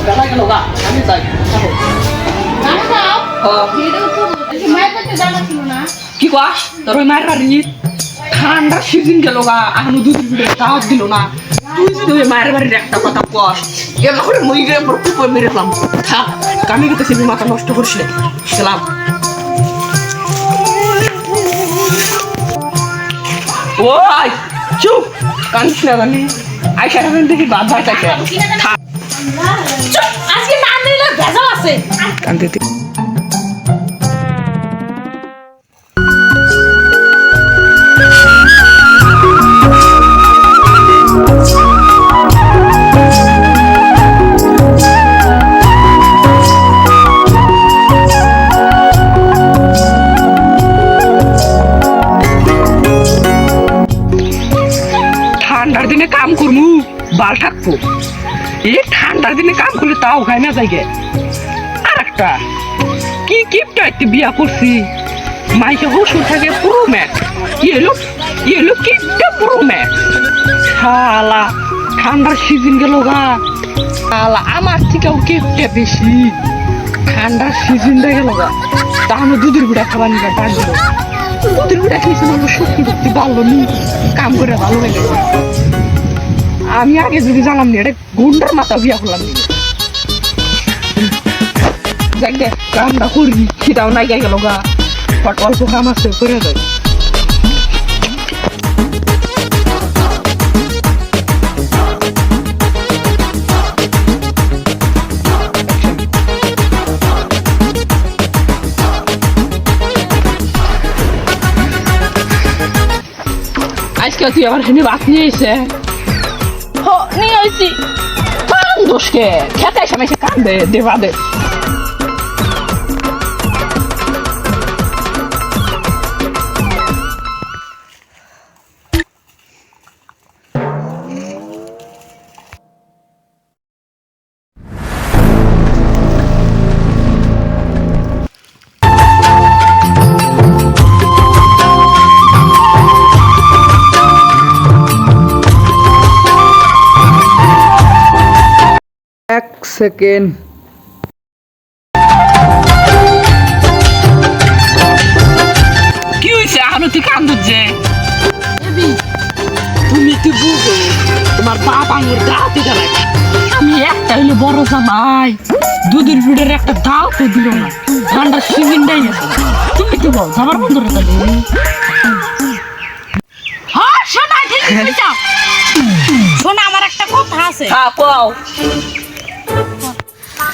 বেলা গেল গা আমি যাই কি কস তোর ওই মায়ের বাড়ি ঠান্ডার সিজন গেল গা এখনো দুধ দাওয়াত দিল না তুই যদি ওই মায়ের বাড়ির একটা কথা কস এমন করে মই গিয়ে পুকুর মেরেলাম থাক কামি গেতেছি মাথা নষ্ট করছে সালাম ওই চুপ কানিস না জানি আইসা এখন দেখি বাদ ভাই থাকে আজকে না নিলে ভেজাল আছে কানতে ঠান্ডার দিনে কাম করমু বাল থাকবো এই ঠান্ডার দিনে কাম করলে তাও খাই না যাইগে আর একটা কি কিপটা একটু বিয়া করছি মাইকে হসুর থাকে পুরো ম্যাচ এলো কিপটা পুরো ম্যাচ শালা ঠান্ডার সিজন গেল গা শালা আমার থেকেও কিপটা বেশি ঠান্ডার সিজনটা গেল গা তাহলে দুধের গুঁড়া খাবার নিয়ে ডাক দিল দুধের গুঁড়া খেয়েছে মানুষ সত্যি সত্যি ভালো নি কাম করে ভালো লাগে আমি আগে যদি জানাম নি এটা গুন্ডার মাথা বিয়া করলাম নি যাক দে কামটা করবি সেটাও নাই গেল গা বাট অল্প কাম আছে করে দেয় আজকে তুই আমার হেনে ভাত নিয়ে এসে নিয়ে আসছি কান দোষকে খেতে এসে মেসে কান দে দেবা দে এক সেকেন্ড কি হয়েছে এখন তুই কান ধরছে তুমি কি বুঝো তোমার বাবা আমার দাওতে জানাই আমি একটা হইলে বড় জামাই দুধের ভিড়ের একটা দাও তো দিল না ঠান্ডার সিজন দেয় না তুমি কি বল যাবার বন্ধ রে তাহলে হ্যাঁ শোনা ঠিক আছে শোনা আমার একটা কথা আছে হ্যাঁ কও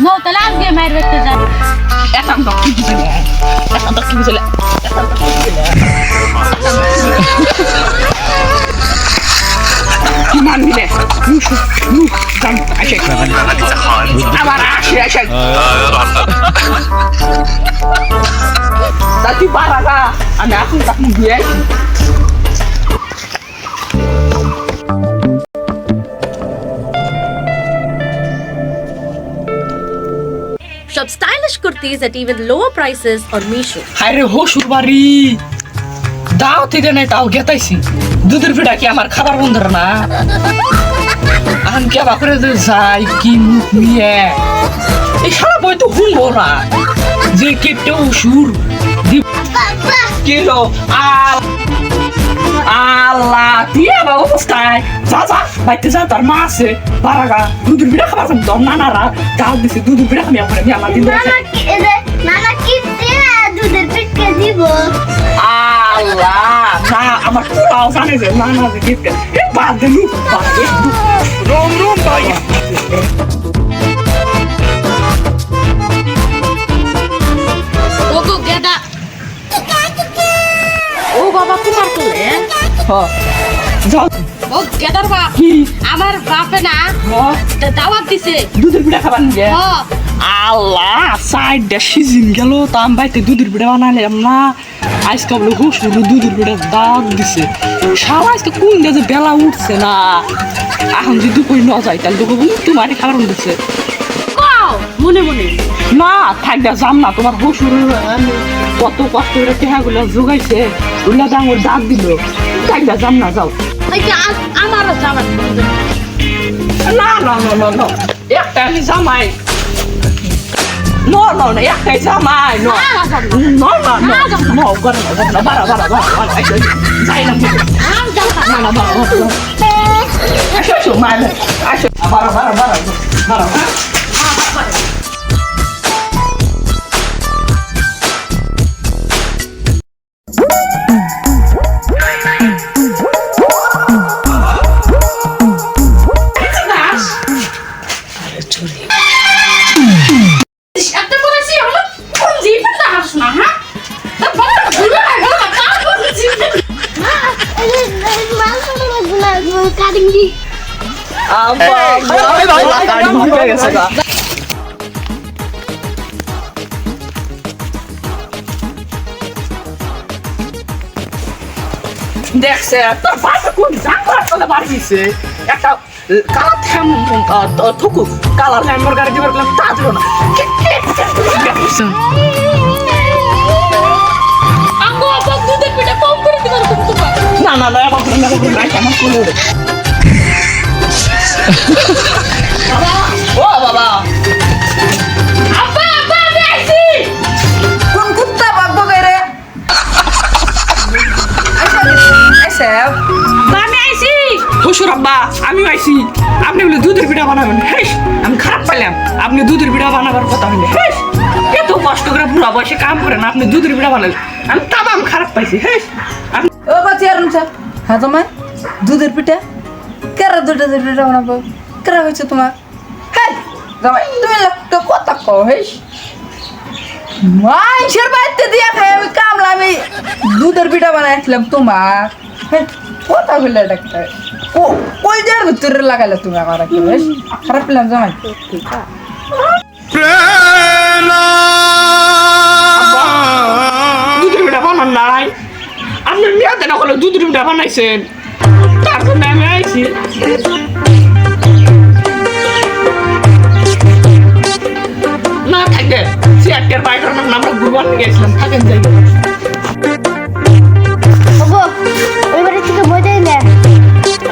নো তাহলে আজকে মায়ের বাড়িতে যা এখন তো কি বুঝলে কি মানবিলে জান আসে আবার আসে তা তুই বাড়া আমি এখন তখন দিয়ে Shop stylish kurtis at even lower prices on Meesho. হায় রে হসুর বাড়ি দাও থেকে নাই তাও গেতাইছি দুধের পিঠা কি আমার খাবার বন্ধ না আন কে বাপরে যে যাই কি মুখ নিয়ে এই সারা বই তো শুনবো না যে কেটে অসুর কিলো আল্লাহ দিয়ে বা অবস্থায় যা বাইতে যা তার মা আছে বারাগা দুধের পিঠা খাবার দম নানারা গাল দিছে দুধের পিঠা আমি আমার দিন নানা কি দুধের পিঠা দিব আল্লাহ না আমার পুরাও জানে যে নানা যে গিফট এ বাদ দে লুক বাদ দে রোম ভাই ওগো গেদা ও বাবা তোমার কোলে হ্যাঁ যাও ও গেদার বাপ কি আমার বাপে না দাওয়াত দিছে দুধের পিঠা খাবার নিয়ে হ্যাঁ আল্লাহ সাইডটা সিজন গেল তা আমি বাইতে দুধের পিঠা বানাইলাম না আজকে বলে হুসুর দুধের পিঠা দাঁত দিছে সারা আজকে কোন যে বেলা উঠছে না এখন যদি দুপুর ন যায় তাহলে তো তোমারই খাবার দিচ্ছে কও মনে মনে না থাকবে যাম না তোমার হুসুর কত কষ্ট করে টেহাগুলো জোগাইছে ওগুলা ডাঙর দাঁত দিল থাকবে যাম না যাও আমারও যাওয়ার না একটা আমি জামাই no একটাই জামাই no বারা যাই না না বারা আসো মাইলে আসো বারা একটা করেছি আমরা কোন জিপে না হাস না হ্যাঁ তারপর ঘুরে গেল কাজ করছি কাটিং দি দেখছে তোর বাসা কোন জাঙ্গলার তলে বাড়ি দিছে একটা কালা থ্যাম থুকু কালা থ্যামর গাড়ি দিবার গেলাম তা দিল না আমগো আপা দুধের পিঠা কম করে দিবার কিন্তু না আমার কোলে ও বাবা আপা আমি আইছি কোন কুত্তা বাধ্য করে আমি আইছি শ্বশুর আব্বা আমি আইছি আপনি বলে দুধের পিঠা বানাবেন হেস আমি খারাপ পাইলাম আপনি দুধের পিঠা বানাবার কথা হইলে হেস এত কষ্ট করে বুড়া বয়সে কাম করেন আপনি দুধের পিঠা বানালেন আমি তামাম খারাপ পাইছি হেস ও বাচ্চা আর স্যার হ্যাঁ তোমার দুধের পিঠা কেরা দুধের পিঠা বানাবো কেরা হয়েছে তোমার হ্যাঁ জামাই তুমি তো কথা কও হেস মানুষের বাড়িতে দিয়া খাই আমি কামলা আমি দুধের পিঠা বানাইছিলাম তোমার হ্যাঁ কথা বললে একটা কই যার ভিতরে লাগাইলে তুমি আমার একটা বেশ খারাপ পেলাম জামাই দুধের পিঠা বানান নাই আপনি মেয়াদে না হলে দুধের পিঠা বানাইছেন তার জন্য আমি আইছি না থাকে সিয়াটের বাইকের আমরা ঘুরবার নিয়ে গেছিলাম থাকেন যাই বাবু ওই বাড়ি থেকে বোঝাই না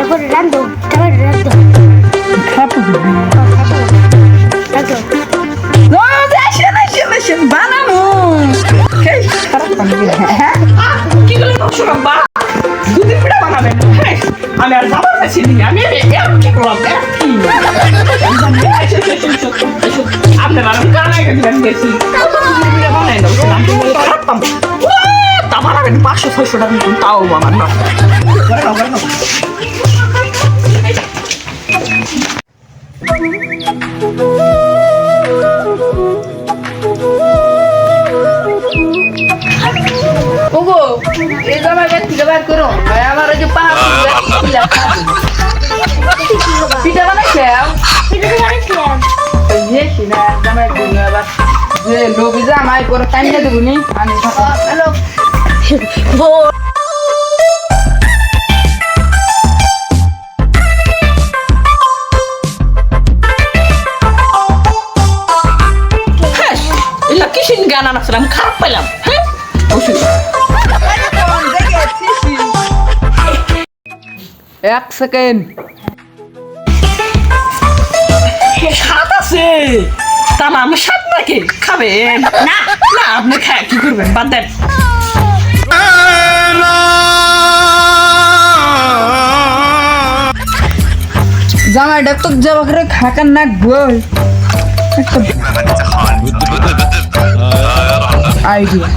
এখন রান্ধো তারপর রান্ধো খারাপ বানানো খারাপ হ্যাঁ কি করে নষ্ট রাখবা দুধের পিঠা বানাবেন হ্যাঁ আমি আর যাবার কাছে নিয়ে আমি কি করলাম আপনার আমি কানাই গেছিলাম গেছি দুধের পিঠা বানাই দাও খারাপ পাবো তা বানাবেন 500-600 টাকা মতন তাও আমার না করে নাও ওগো এই জামাইটা থেকে বার করো ভাই আমার ওই যে পাহাড় পিঠা বানাইছে বেশি না জামাই দিন এবার যে লোভি জামাই পরে টাইম দেবো নি আমি হ্যালো এলা কিসিন গান আনাছিলাম খারাপ পেলাম হ্যাঁ এক সেকেন্ড স্বাদ আছে তা না আমি স্বাদ নাকি খাবেন না না আপনি খায় কি করবেন বাদ দেন জামাইটা তো যাওয়া করে খাকার নাক বই আইডিয়া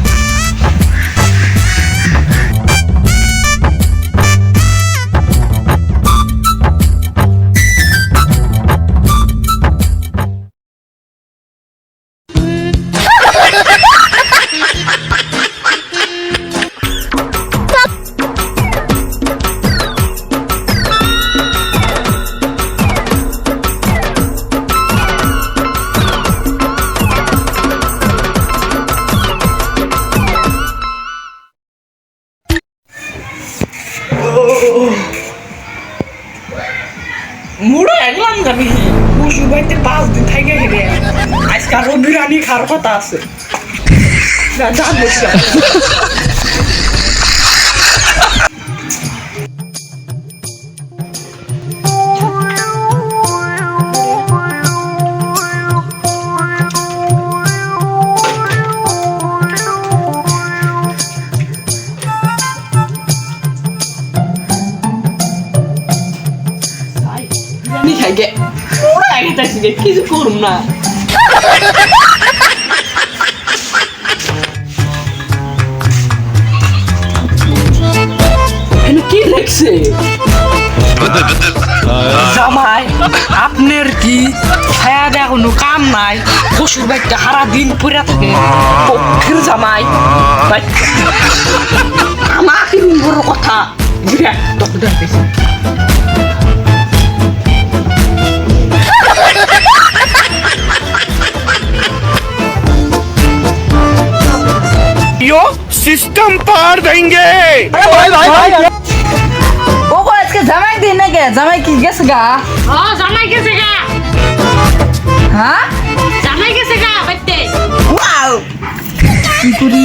মুড়ো একলাম যাবি মুসু বাড়িতে 5 দিন থেকে গেলে আজকে আরো বিরিয়ানি খাওয়ার কথা আছে না জান বসে লাগে কিছু করুম না কি লেখছে জামাই আপনার কি ছায়া দেয়া কোনো কাম নাই শ্বশুর বাড়িটা সারা দিন পড়ে থাকে পক্ষের জামাই আমাকে বড় কথা यो सिस्टम पार देंगे ও কো আজকে জামাই দিন না কে জামাই কি গেছে গা ও জামাই গেছে গা হ্যাঁ জামাই গেছে গা বাইতে ওয়াও কি করি